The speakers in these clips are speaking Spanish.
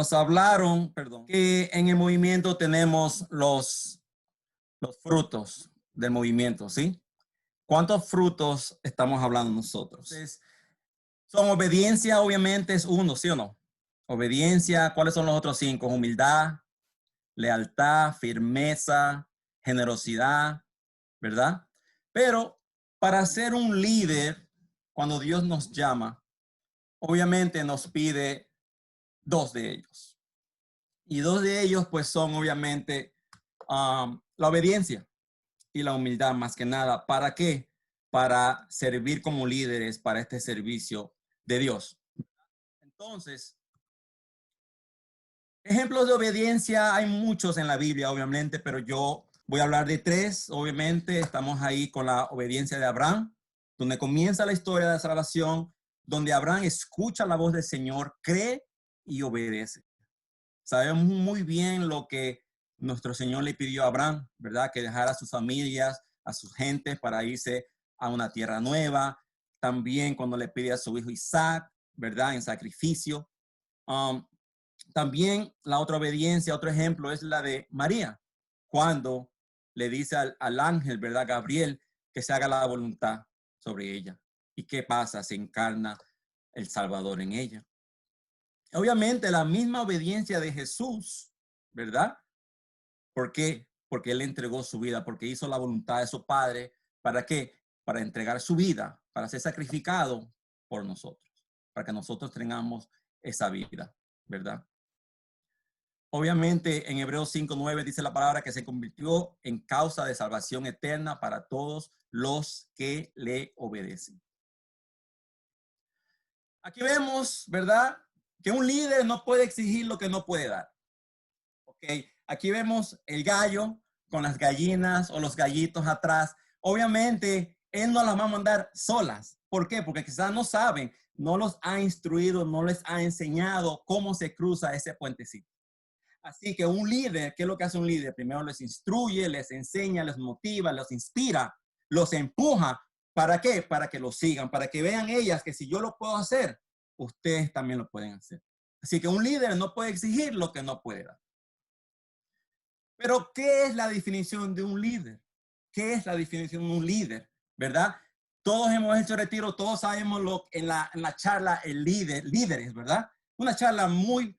nos hablaron, que en el movimiento tenemos los frutos del movimiento, ¿sí? ¿Cuántos frutos estamos hablando nosotros? Entonces, son obediencia, obviamente es uno, ¿sí o no? Obediencia, ¿cuáles son los otros 5? Humildad, lealtad, firmeza, generosidad, ¿verdad? Pero para ser un líder, cuando Dios nos llama, obviamente nos pide 2 de ellos. Y 2 de ellos, pues, son obviamente la obediencia y la humildad, más que nada. ¿Para qué? Para servir como líderes para este servicio de Dios. Entonces, ejemplos de obediencia hay muchos en la Biblia, obviamente, pero yo voy a hablar de 3. Obviamente, estamos ahí con la obediencia de Abraham, donde comienza la historia de la salvación, donde Abraham escucha la voz del Señor, cree y obedece. Sabemos muy bien lo que nuestro Señor le pidió a Abraham, ¿verdad? Que dejara a sus familias, a sus gentes para irse a una tierra nueva. También cuando le pide a su hijo Isaac, ¿verdad? En sacrificio. También la otra obediencia, otro ejemplo es la de María, cuando le dice al ángel, ¿verdad? Gabriel, que se haga la voluntad sobre ella. ¿Y qué pasa? Se encarna el Salvador en ella. Obviamente la misma obediencia de Jesús, ¿verdad? ¿Por qué? Porque Él entregó su vida, porque hizo la voluntad de su Padre. ¿Para qué? Para entregar su vida, para ser sacrificado por nosotros, para que nosotros tengamos esa vida, ¿verdad? Obviamente en Hebreos 5:9 dice la palabra que se convirtió en causa de salvación eterna para todos los que le obedecen. Aquí vemos, ¿verdad? Que un líder no puede exigir lo que no puede dar. Ok, aquí vemos el gallo con las gallinas o los gallitos atrás. Obviamente, él no las va a mandar solas. ¿Por qué? Porque quizás no saben, no los ha instruido, no les ha enseñado cómo se cruza ese puentecito. Así que un líder, ¿qué es lo que hace un líder? Primero les instruye, les enseña, les motiva, los inspira, los empuja. ¿Para qué? Para que lo sigan, para que vean ellas que si yo lo puedo hacer, ustedes también lo pueden hacer. Así que un líder no puede exigir lo que no puede dar. Pero, ¿qué es la definición de un líder? ¿Qué es la definición de un líder? ¿Verdad? Todos hemos hecho retiro, todos sabemos lo en la charla, líderes, ¿verdad? Una charla muy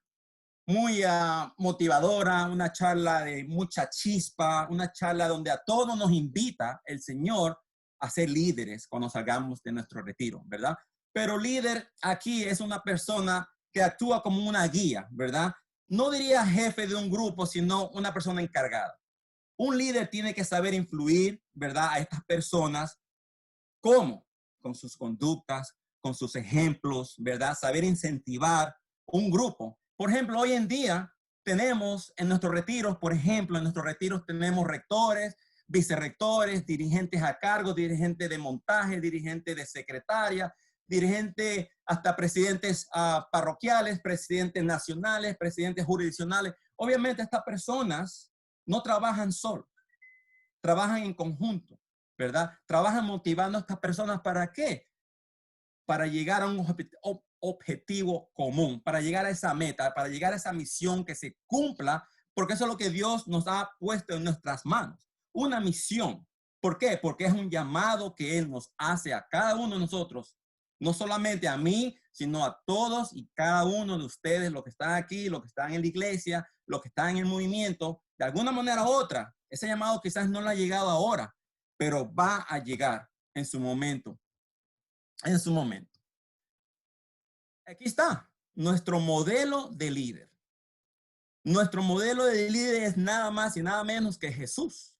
motivadora, una charla de mucha chispa, una charla donde a todos nos invita el Señor a ser líderes cuando salgamos de nuestro retiro, ¿verdad? Pero líder aquí es una persona que actúa como una guía, ¿verdad? No diría jefe de un grupo, sino una persona encargada. Un líder tiene que saber influir, ¿verdad? A estas personas. ¿Cómo? Con sus conductas, con sus ejemplos, ¿verdad? Saber incentivar un grupo. Por ejemplo, hoy en día tenemos en nuestros retiros, por ejemplo, en nuestros retiros tenemos rectores, vicerrectores, dirigentes a cargo, dirigentes de montaje, dirigentes de secretaria, dirigentes hasta presidentes parroquiales, presidentes nacionales, presidentes jurisdiccionales. Obviamente estas personas no trabajan solos, trabajan en conjunto, ¿verdad? Trabajan motivando a estas personas. ¿Para qué? Para llegar a un objetivo común, para llegar a esa meta, para llegar a esa misión que se cumpla, porque eso es lo que Dios nos ha puesto en nuestras manos. Una misión. ¿Por qué? Porque es un llamado que Él nos hace a cada uno de nosotros, no solamente a mí, sino a todos y cada uno de ustedes, los que están aquí, los que están en la iglesia, los que están en el movimiento, de alguna manera u otra. Ese llamado quizás no le ha llegado ahora, pero va a llegar en su momento. En su momento. Aquí está nuestro modelo de líder. Nuestro modelo de líder es nada más y nada menos que Jesús.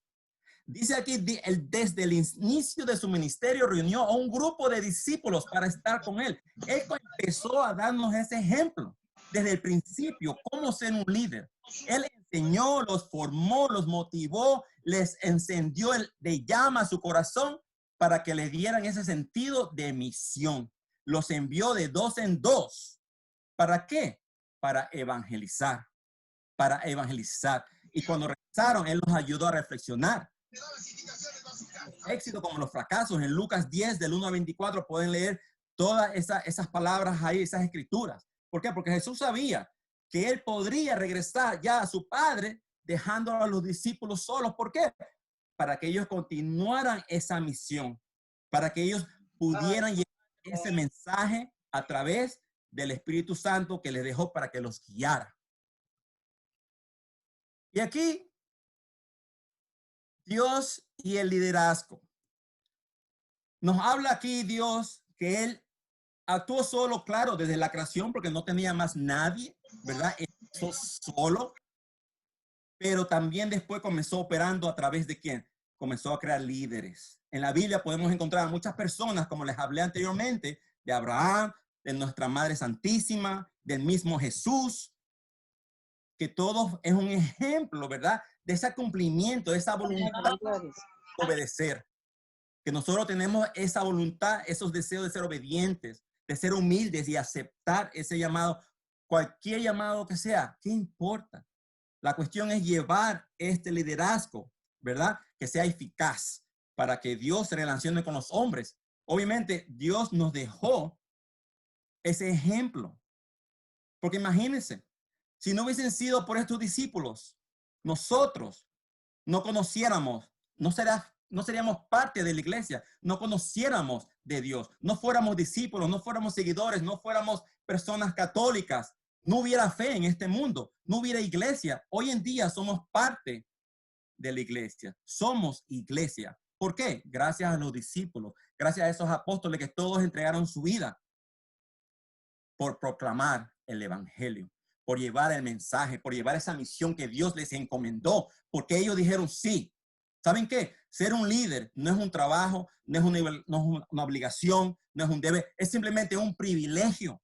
Dice aquí, desde el inicio de su ministerio reunió a un grupo de discípulos para estar con él. Él empezó a darnos ese ejemplo desde el principio, cómo ser un líder. Él enseñó, los formó, los motivó, les encendió de llama a su corazón para que le dieran ese sentido de misión. Los envió de 2 en 2. ¿Para qué? Para evangelizar. Para evangelizar. Y cuando regresaron, Él los ayudó a reflexionar. Éxito como los fracasos. En Lucas 10, del 1 a 24, pueden leer todas esas palabras ahí, esas escrituras. ¿Por qué? Porque Jesús sabía que él podría regresar ya a su padre, dejando a los discípulos solos. ¿Por qué? Para que ellos continuaran esa misión, para que ellos pudieran llevar ese mensaje a través del Espíritu Santo que les dejó para que los guiara. Y aquí, Dios y el liderazgo. Nos habla aquí Dios que él actuó solo, claro, desde la creación, porque no tenía más nadie, ¿verdad? Él hizo solo, pero también después comenzó operando a través de quién? Comenzó a crear líderes. En la Biblia podemos encontrar a muchas personas, como les hablé anteriormente, de Abraham, de nuestra Madre Santísima, del mismo Jesús, que todo es un ejemplo, ¿verdad? De ese cumplimiento, de esa voluntad de obedecer. Que nosotros tenemos esa voluntad, esos deseos de ser obedientes, de ser humildes y aceptar ese llamado, cualquier llamado que sea, ¿qué importa? La cuestión es llevar este liderazgo, ¿verdad? Que sea eficaz para que Dios se relacione con los hombres. Obviamente, Dios nos dejó ese ejemplo. Porque imagínense, si no hubiesen sido por estos discípulos, nosotros no conociéramos, no seríamos parte de la iglesia, no conociéramos de Dios, no fuéramos discípulos, no fuéramos seguidores, no fuéramos personas católicas, no hubiera fe en este mundo, no hubiera iglesia. Hoy en día somos parte de la iglesia, somos iglesia. ¿Por qué? Gracias a los discípulos, gracias a esos apóstoles que todos entregaron su vida por proclamar el evangelio, por llevar el mensaje, por llevar esa misión que Dios les encomendó, porque ellos dijeron sí. ¿Saben qué? Ser un líder no es un trabajo, no es una obligación, no es un deber, es simplemente un privilegio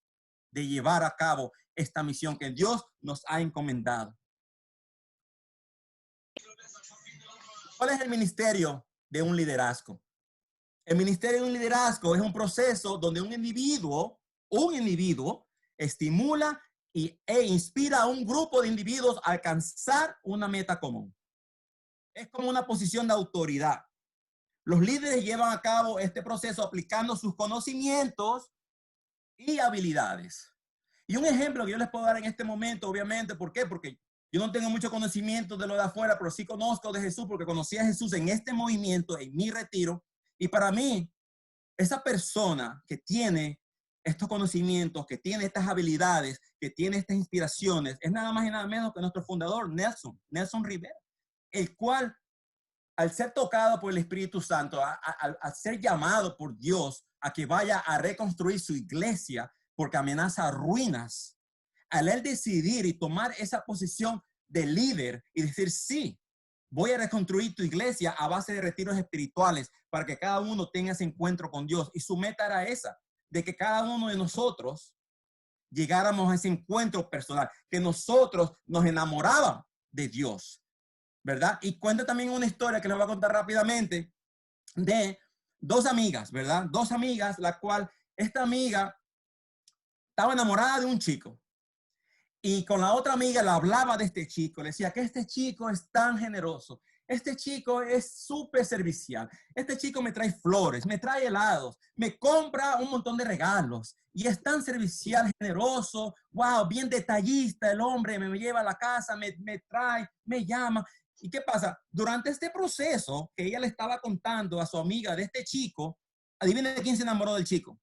de llevar a cabo esta misión que Dios nos ha encomendado. ¿Cuál es el ministerio de un liderazgo? El ministerio de un liderazgo es un proceso donde un individuo estimula e inspira a un grupo de individuos a alcanzar una meta común. Es como una posición de autoridad. Los líderes llevan a cabo este proceso aplicando sus conocimientos y habilidades. Y un ejemplo que yo les puedo dar en este momento, obviamente, ¿por qué? Porque yo no tengo mucho conocimiento de lo de afuera, pero sí conozco de Jesús porque conocí a Jesús en este movimiento, en mi retiro. Y para mí, esa persona que tiene estos conocimientos, que tiene estas habilidades, que tiene estas inspiraciones, es nada más y nada menos que nuestro fundador, Nelson Rivera, el cual, al ser tocado por el Espíritu Santo, al ser llamado por Dios a que vaya a reconstruir su iglesia porque amenaza ruinas, al él decidir y tomar esa posición de líder y decir, sí, voy a reconstruir tu iglesia a base de retiros espirituales para que cada uno tenga ese encuentro con Dios. Y su meta era esa, de que cada uno de nosotros llegáramos a ese encuentro personal, que nosotros nos enamorábamos de Dios, ¿verdad? Y cuenta también una historia que les voy a contar rápidamente de dos amigas, ¿verdad? Dos amigas, la cual esta amiga estaba enamorada de un chico. Y con la otra amiga le hablaba de este chico, le decía que este chico es tan generoso, este chico es súper servicial, este chico me trae flores, me trae helados, me compra un montón de regalos y es tan servicial, generoso, wow, bien detallista el hombre, me lleva a la casa, me trae, me llama. ¿Y qué pasa? Durante este proceso que ella le estaba contando a su amiga de este chico, adivinen de quién se enamoró del chico.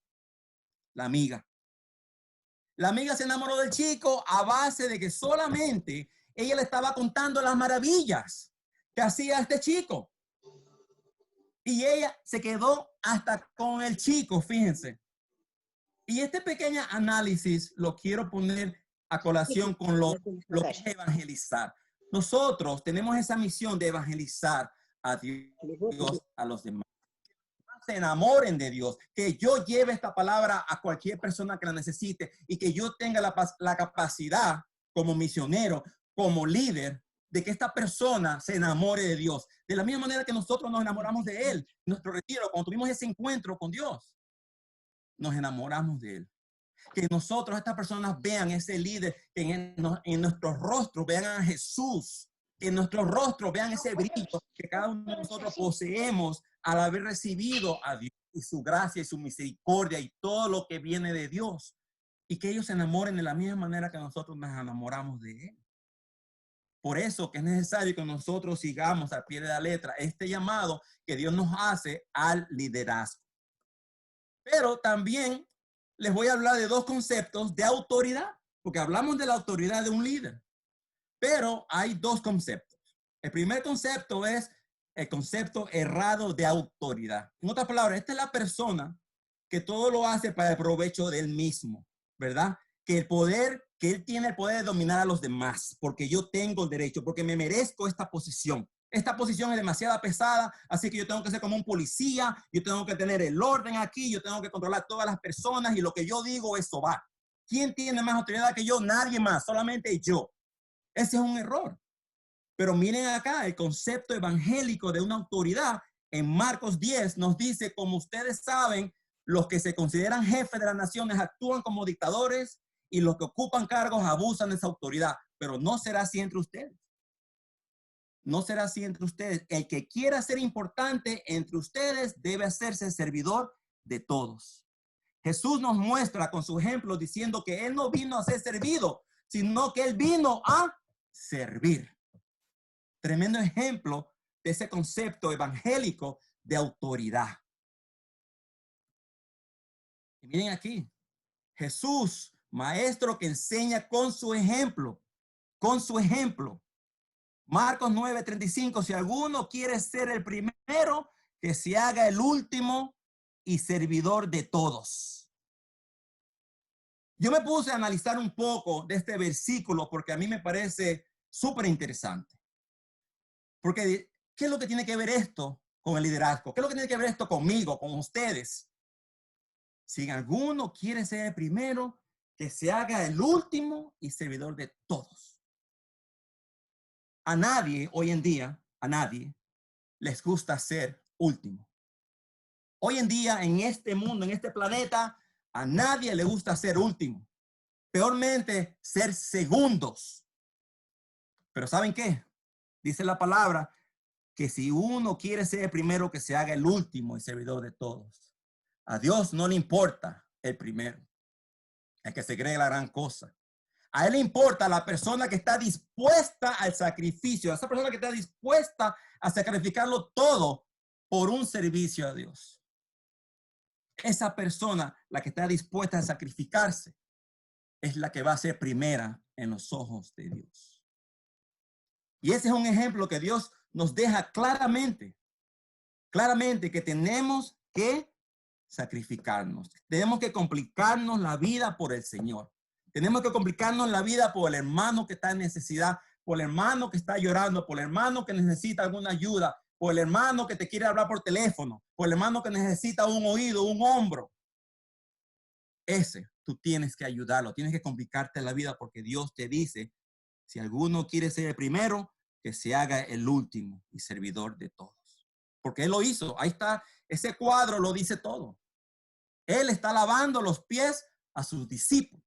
La amiga. La amiga se enamoró del chico a base de que solamente ella le estaba contando las maravillas que hacía este chico. Y ella se quedó hasta con el chico, fíjense. Y este pequeño análisis lo quiero poner a colación con lo que es evangelizar. Nosotros tenemos esa misión de evangelizar a Dios, a los demás. Se enamoren de Dios, que yo lleve esta palabra a cualquier persona que la necesite y que yo tenga la capacidad como misionero, como líder, de que esta persona se enamore de Dios. De la misma manera que nosotros nos enamoramos de Él, nuestro retiro, cuando tuvimos ese encuentro con Dios, nos enamoramos de Él. Que nosotros, estas personas vean ese líder, que en nuestros rostros vean a Jesús, que en nuestros rostros vean ese brillo que cada uno de nosotros poseemos al haber recibido a Dios y su gracia y su misericordia y todo lo que viene de Dios. y que ellos se enamoren de la misma manera que nosotros nos enamoramos de Él. Por eso que es necesario que nosotros sigamos al pie de la letra este llamado que Dios nos hace al liderazgo. Pero también les voy a hablar de dos conceptos de autoridad, porque hablamos de la autoridad de un líder, pero hay dos conceptos. El primer concepto es el concepto errado de autoridad. En otras palabras, esta es la persona que todo lo hace para el provecho de él mismo, ¿verdad? Que él tiene el poder de dominar a los demás, porque yo tengo el derecho, porque me merezco esta posición. Esta posición es demasiado pesada, así que yo tengo que ser como un policía, yo tengo que tener el orden aquí, yo tengo que controlar todas las personas y lo que yo digo, eso va. ¿Quién tiene más autoridad que yo? Nadie más, solamente yo. Ese es un error. Pero miren acá, el concepto evangélico de una autoridad en Marcos 10 nos dice, como ustedes saben, los que se consideran jefes de las naciones actúan como dictadores y los que ocupan cargos abusan de esa autoridad. Pero no será así entre ustedes. No será así entre ustedes. El que quiera ser importante entre ustedes debe hacerse servidor de todos. Jesús nos muestra con su ejemplo diciendo que Él no vino a ser servido, sino que Él vino a servir. Tremendo ejemplo de ese concepto evangélico de autoridad. Y miren aquí, Jesús, maestro que enseña con su ejemplo, con su ejemplo. Marcos 9:35, si alguno quiere ser el primero, que se haga el último y servidor de todos. Yo me puse a analizar un poco de este versículo porque a mí me parece súper interesante. Porque, ¿qué es lo que tiene que ver esto con el liderazgo? ¿Qué es lo que tiene que ver esto conmigo, con ustedes? Si alguno quiere ser el primero, que se haga el último y servidor de todos. A nadie hoy en día, a nadie les gusta ser último. Hoy en día, en este mundo, en este planeta, a nadie le gusta ser último. Peormente, ser segundos. Pero ¿saben qué? Dice la palabra que si uno quiere ser el primero, que se haga el último y servidor de todos. A Dios no le importa el primero, el que se cree la gran cosa. A Él le importa la persona que está dispuesta al sacrificio, a esa persona que está dispuesta a sacrificarlo todo por un servicio a Dios. Esa persona, la que está dispuesta a sacrificarse, es la que va a ser primera en los ojos de Dios. Y ese es un ejemplo que Dios nos deja claramente que tenemos que sacrificarnos. Tenemos que complicarnos la vida por el Señor. Tenemos que complicarnos la vida por el hermano que está en necesidad, por el hermano que está llorando, por el hermano que necesita alguna ayuda, por el hermano que te quiere hablar por teléfono, por el hermano que necesita un oído, un hombro. Ese, tú tienes que ayudarlo, tienes que complicarte la vida porque Dios te dice, si alguno quiere ser el primero, que se haga el último y servidor de todos. Porque Él lo hizo, ahí está, ese cuadro lo dice todo. Él está lavando los pies a sus discípulos.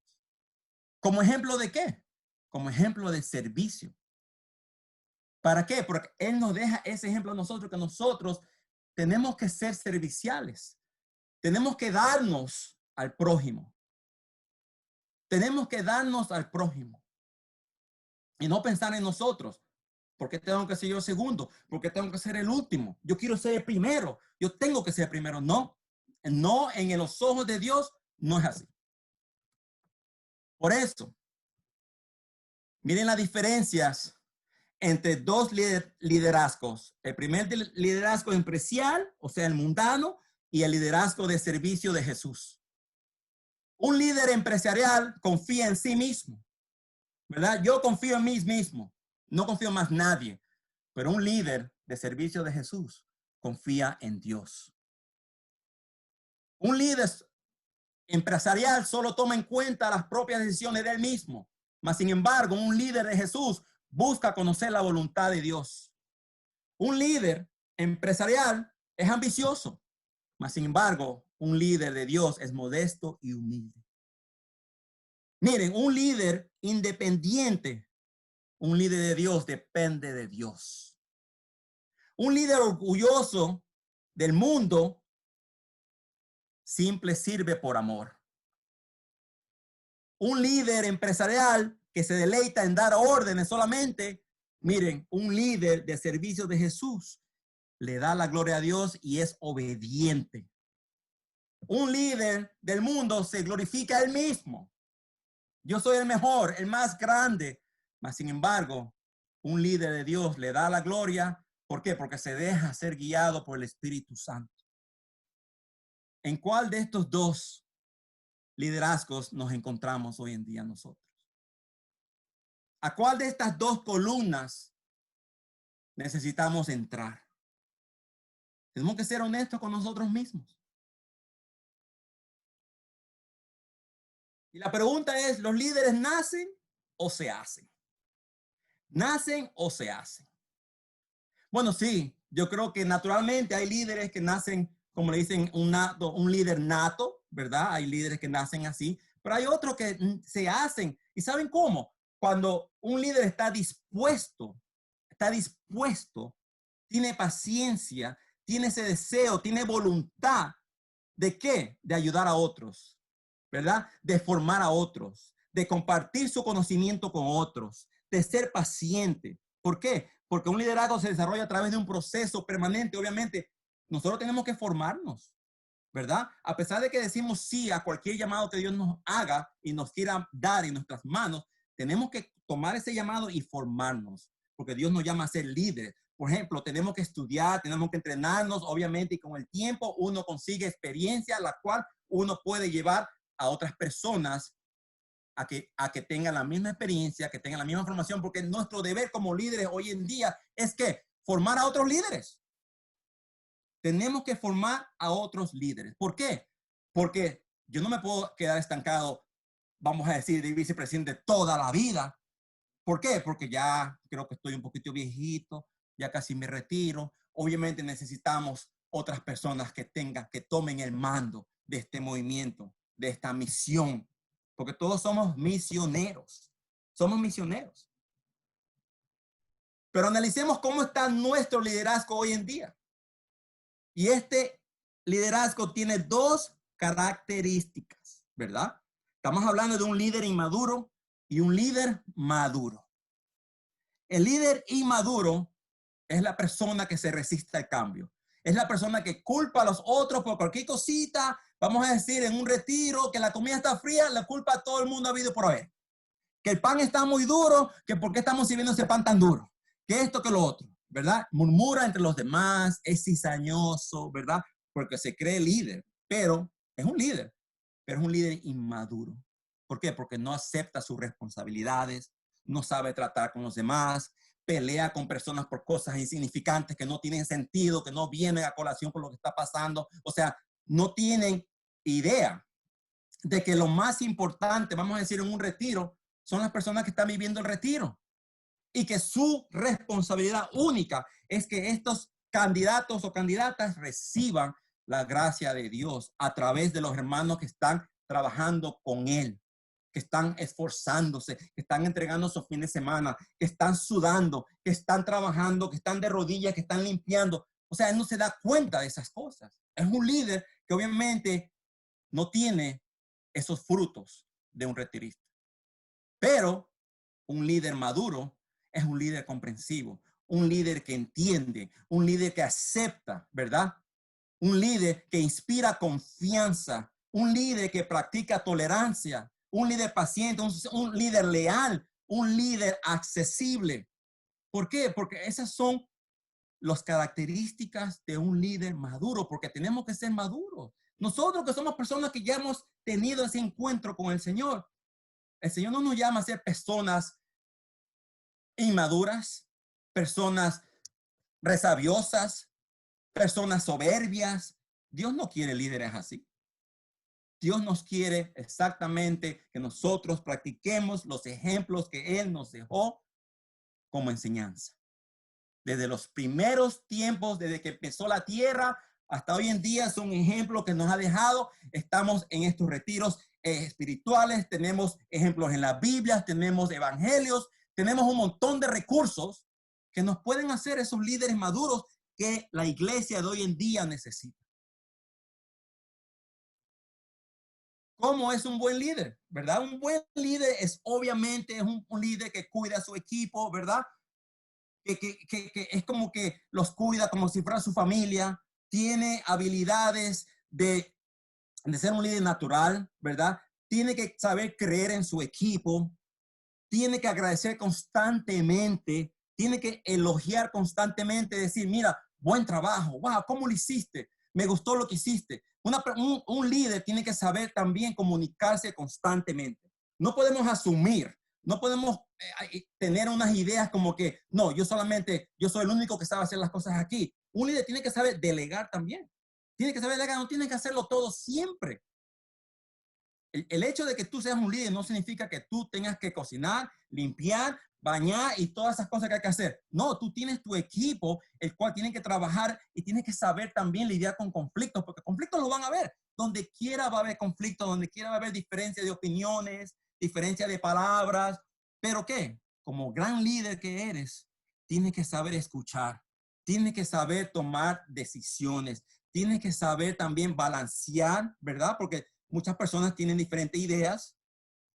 ¿Como ejemplo de qué? Como ejemplo de servicio. ¿Para qué? Porque Él nos deja ese ejemplo a nosotros, que nosotros tenemos que ser serviciales. Tenemos que darnos al prójimo. Tenemos que darnos al prójimo. Y no pensar en nosotros. ¿Por qué tengo que ser yo el segundo? ¿Por qué tengo que ser el último? Yo quiero ser el primero. Yo tengo que ser el primero. No, no, en los ojos de Dios no es así. Por eso, miren las diferencias entre dos liderazgos. El primer liderazgo empresarial, o sea, el mundano, y el liderazgo de servicio de Jesús. Un líder empresarial confía en sí mismo, ¿verdad? Yo confío en mí mismo, no confío en más nadie. Pero un líder de servicio de Jesús confía en Dios. Un líder empresarial solo toma en cuenta las propias decisiones de él mismo. Mas, sin embargo, un líder de Jesús busca conocer la voluntad de Dios. Un líder empresarial es ambicioso. Mas, sin embargo, un líder de Dios es modesto y humilde. Miren, un líder independiente, un líder de Dios depende de Dios. Un líder orgulloso del mundo simple sirve por amor. Un líder empresarial que se deleita en dar órdenes solamente. Miren, un líder de servicio de Jesús le da la gloria a Dios y es obediente. Un líder del mundo se glorifica a él mismo. Yo soy el mejor, el más grande. Mas, sin embargo, un líder de Dios le da la gloria. ¿Por qué? Porque se deja ser guiado por el Espíritu Santo. ¿En cuál de estos dos liderazgos nos encontramos hoy en día nosotros? ¿A cuál de estas dos columnas necesitamos entrar? Tenemos que ser honestos con nosotros mismos. Y la pregunta es, ¿los líderes nacen o se hacen? ¿Nacen o se hacen? Bueno, sí, yo creo que naturalmente hay líderes que nacen, como le dicen, un líder nato, ¿verdad? Hay líderes que nacen así, pero hay otros que se hacen. ¿Y saben cómo? Cuando un líder está dispuesto, tiene paciencia, tiene ese deseo, tiene voluntad. ¿De qué? De ayudar a otros, ¿verdad? De formar a otros, de compartir su conocimiento con otros, de ser paciente. ¿Por qué? Porque un liderazgo se desarrolla a través de un proceso permanente. Obviamente, nosotros tenemos que formarnos, ¿verdad? A pesar de que decimos sí a cualquier llamado que Dios nos haga y nos quiera dar en nuestras manos, tenemos que tomar ese llamado y formarnos, porque Dios nos llama a ser líderes. Por ejemplo, tenemos que estudiar, tenemos que entrenarnos, obviamente, y con el tiempo uno consigue experiencia, la cual uno puede llevar a otras personas a que tengan la misma experiencia, que tengan la misma formación, porque nuestro deber como líderes hoy en día es que formar a otros líderes. Tenemos que formar a otros líderes. ¿Por qué? Porque yo no me puedo quedar estancado, vamos a decir, de vicepresidente toda la vida. ¿Por qué? Porque ya creo que estoy un poquito viejito, ya casi me retiro. Obviamente necesitamos otras personas que tomen el mando de este movimiento, de esta misión, porque todos somos misioneros. Somos misioneros. Pero analicemos cómo está nuestro liderazgo hoy en día. Y este liderazgo tiene dos características, ¿verdad? Estamos hablando de un líder inmaduro y un líder maduro. El líder inmaduro es la persona que se resiste al cambio. Es la persona que culpa a los otros por cualquier cosita. Vamos a decir, en un retiro, que la comida está fría, la culpa a todo el mundo habido por haber. Que el pan está muy duro, que por qué estamos sirviendo ese pan tan duro. Que esto, que lo otro, ¿verdad? Murmura entre los demás, es cizañoso, ¿verdad? Porque se cree líder, pero es un líder inmaduro. ¿Por qué? Porque no acepta sus responsabilidades, no sabe tratar con los demás, pelea con personas por cosas insignificantes que no tienen sentido, que no vienen a colación con lo que está pasando. O sea, no tienen idea de que lo más importante, vamos a decir, en un retiro, son las personas que están viviendo el retiro. Y que su responsabilidad única es que estos candidatos o candidatas reciban la gracia de Dios a través de los hermanos que están trabajando con él, que están esforzándose, que están entregando sus fines de semana, que están sudando, que están trabajando, que están de rodillas, que están limpiando. O sea, él no se da cuenta de esas cosas. Es un líder que obviamente no tiene esos frutos de un retirista. Pero un líder maduro es un líder comprensivo, un líder que entiende, un líder que acepta, ¿verdad? Un líder que inspira confianza, un líder que practica tolerancia, un líder paciente, un líder leal, un líder accesible. ¿Por qué? Porque esas son las características de un líder maduro, porque tenemos que ser maduros. Nosotros que somos personas que ya hemos tenido ese encuentro con el Señor no nos llama a ser personas inmaduras, personas resabiosas, personas soberbias. Dios no quiere líderes así. Dios nos quiere exactamente que nosotros practiquemos los ejemplos que Él nos dejó como enseñanza. Desde los primeros tiempos, desde que empezó la tierra, hasta hoy en día son ejemplos que nos ha dejado. Estamos en estos retiros espirituales, tenemos ejemplos en la Biblia, tenemos evangelios, tenemos un montón de recursos que nos pueden hacer esos líderes maduros que la iglesia de hoy en día necesita. ¿Cómo es un buen líder? ¿Verdad? Un buen líder es obviamente es un líder que cuida a su equipo, ¿verdad? Que es como que los cuida como si fuera su familia, tiene habilidades de ser un líder natural, ¿verdad? Tiene que saber creer en su equipo, tiene que agradecer constantemente, tiene que elogiar constantemente, decir, mira, buen trabajo, wow, ¿cómo lo hiciste? Me gustó lo que hiciste. Un líder tiene que saber también comunicarse constantemente. No podemos asumir, no podemos tener unas ideas como que, no, yo soy el único que sabe hacer las cosas aquí. Un líder tiene que saber delegar también. Tiene que saber delegar, no tiene que hacerlo todo siempre. El hecho de que tú seas un líder no significa que tú tengas que cocinar, limpiar, bañar y todas esas cosas que hay que hacer. No, tú tienes tu equipo, el cual tiene que trabajar y tienes que saber también lidiar con conflictos, porque conflictos lo van a haber. Donde quiera va a haber conflictos, donde quiera va a haber diferencia de opiniones, diferencia de palabras. ¿Pero qué? Como gran líder que eres, tienes que saber escuchar, tienes que saber tomar decisiones, tienes que saber también balancear, ¿verdad? Porque muchas personas tienen diferentes ideas,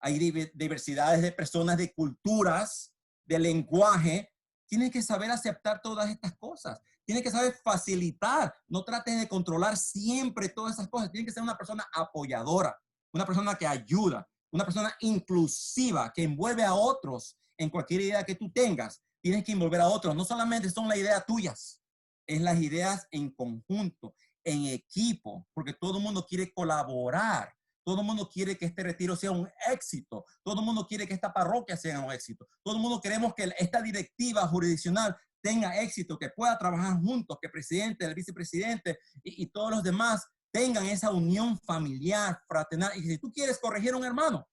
hay diversidades de personas, de culturas, de lenguaje. Tienes que saber aceptar todas estas cosas. Tienes que saber facilitar. No trates de controlar siempre todas esas cosas. Tienes que ser una persona apoyadora, una persona que ayuda, una persona inclusiva, que envuelve a otros en cualquier idea que tú tengas. Tienes que envolver a otros. No solamente son las ideas tuyas, es las ideas en conjunto, en equipo, porque todo el mundo quiere colaborar. Todo el mundo quiere que este retiro sea un éxito. Todo el mundo quiere que esta parroquia sea un éxito. Todo el mundo queremos que esta directiva jurisdiccional tenga éxito, que pueda trabajar juntos, que el presidente, el vicepresidente y todos los demás tengan esa unión familiar, fraternal. Y si tú quieres corregir a un hermano,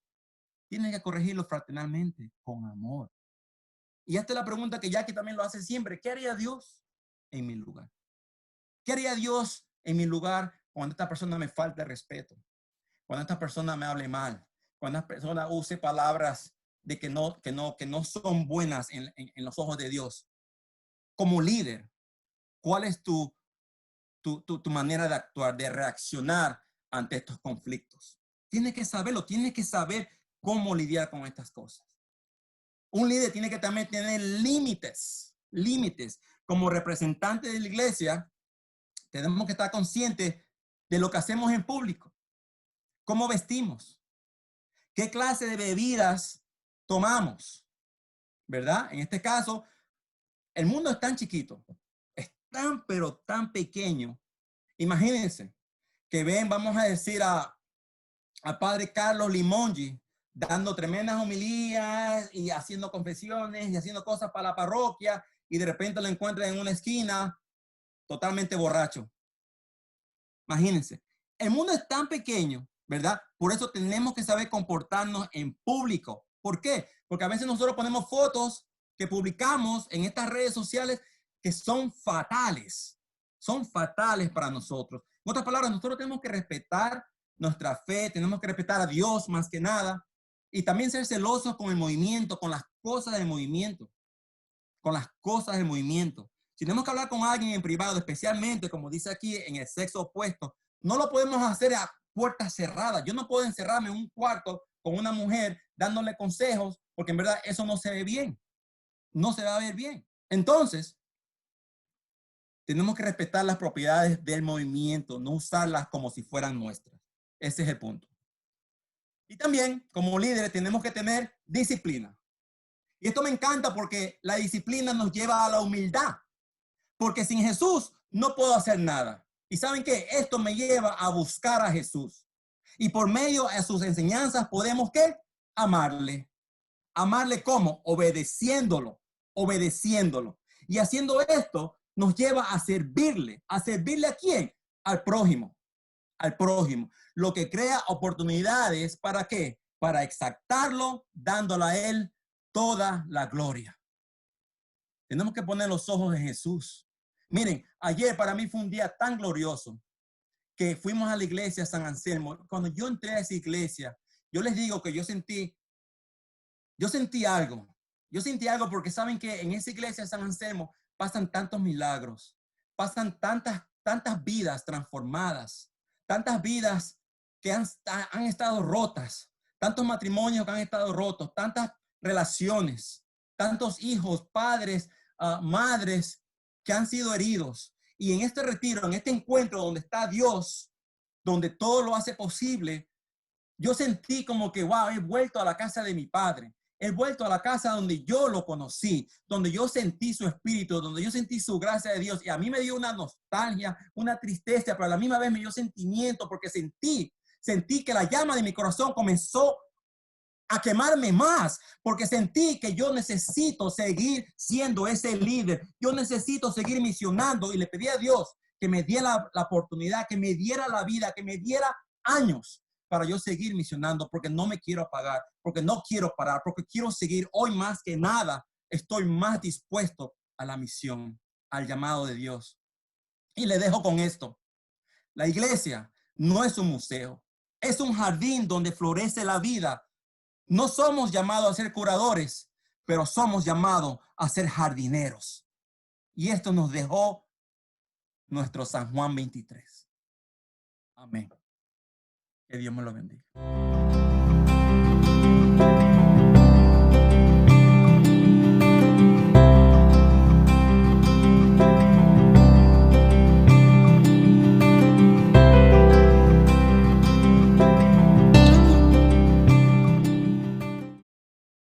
tienes que corregirlo fraternalmente, con amor. Y esta es la pregunta que Jackie también lo hace siempre. ¿Qué haría Dios en mi lugar? ¿Qué haría Dios en mi lugar cuando esta persona me falta el respeto? Cuando esta persona me hable mal, cuando esta persona use palabras de que no son buenas en los ojos de Dios. Como líder, ¿cuál es tu manera de actuar, de reaccionar ante estos conflictos? Tienes que saberlo, tienes que saber cómo lidiar con estas cosas. Un líder tiene que también tener límites, límites. Como representante de la iglesia, tenemos que estar conscientes de lo que hacemos en público, cómo vestimos, qué clase de bebidas tomamos, ¿verdad? En este caso, el mundo es tan chiquito, es tan, pero tan pequeño. Imagínense que vamos a decir a Padre Carlos Limongi dando tremendas homilías y haciendo confesiones y haciendo cosas para la parroquia y de repente lo encuentran en una esquina totalmente borracho. Imagínense, el mundo es tan pequeño, ¿verdad? Por eso tenemos que saber comportarnos en público. ¿Por qué? Porque a veces nosotros ponemos fotos que publicamos en estas redes sociales que son fatales para nosotros. En otras palabras, nosotros tenemos que respetar nuestra fe, tenemos que respetar a Dios más que nada y también ser celosos con el movimiento, con las cosas del movimiento, con las cosas del movimiento. Si tenemos que hablar con alguien en privado, especialmente, como dice aquí, en el sexo opuesto, no lo podemos hacer a puertas cerradas. Yo no puedo encerrarme en un cuarto con una mujer dándole consejos, porque en verdad eso no se ve bien. No se va a ver bien. Entonces, tenemos que respetar las propiedades del movimiento, no usarlas como si fueran nuestras. Ese es el punto. Y también, como líderes, tenemos que tener disciplina. Y esto me encanta porque la disciplina nos lleva a la humildad. Porque sin Jesús no puedo hacer nada. ¿Y saben qué? Esto me lleva a buscar a Jesús. Y por medio de sus enseñanzas podemos, ¿qué? Amarle. ¿Amarle cómo? Obedeciéndolo. Obedeciéndolo. Y haciendo esto nos lleva a servirle. ¿A servirle a quién? Al prójimo. Al prójimo. Lo que crea oportunidades, ¿para qué? Para exaltarlo, dándole a él toda la gloria. Tenemos que poner los ojos en Jesús. Miren, ayer para mí fue un día tan glorioso que fuimos a la iglesia San Anselmo. Cuando yo entré a esa iglesia, yo les digo que yo sentí algo. Yo sentí algo porque saben que en esa iglesia San Anselmo pasan tantos milagros, pasan tantas vidas transformadas, tantas vidas que han estado rotas, tantos matrimonios que han estado rotos, tantas relaciones, tantos hijos, padres, madres que han sido heridos. Y en este retiro, en este encuentro donde está Dios, donde todo lo hace posible, yo sentí como que, wow, he vuelto a la casa de mi padre. He vuelto a la casa donde yo lo conocí, donde yo sentí su espíritu, donde yo sentí su gracia de Dios. Y a mí me dio una nostalgia, una tristeza, pero a la misma vez me dio sentimiento porque sentí que la llama de mi corazón comenzó a quemarme más, porque sentí que yo necesito seguir siendo ese líder. Yo necesito seguir misionando y le pedí a Dios que me diera la oportunidad, que me diera la vida, que me diera años para yo seguir misionando, porque no me quiero apagar, porque no quiero parar, porque quiero seguir. Hoy más que nada estoy más dispuesto a la misión, al llamado de Dios. Y le dejo con esto. La iglesia no es un museo, es un jardín donde florece la vida. No somos llamados a ser curadores, pero somos llamados a ser jardineros. Y esto nos dejó nuestro San Juan 23. Amén. Que Dios me lo bendiga.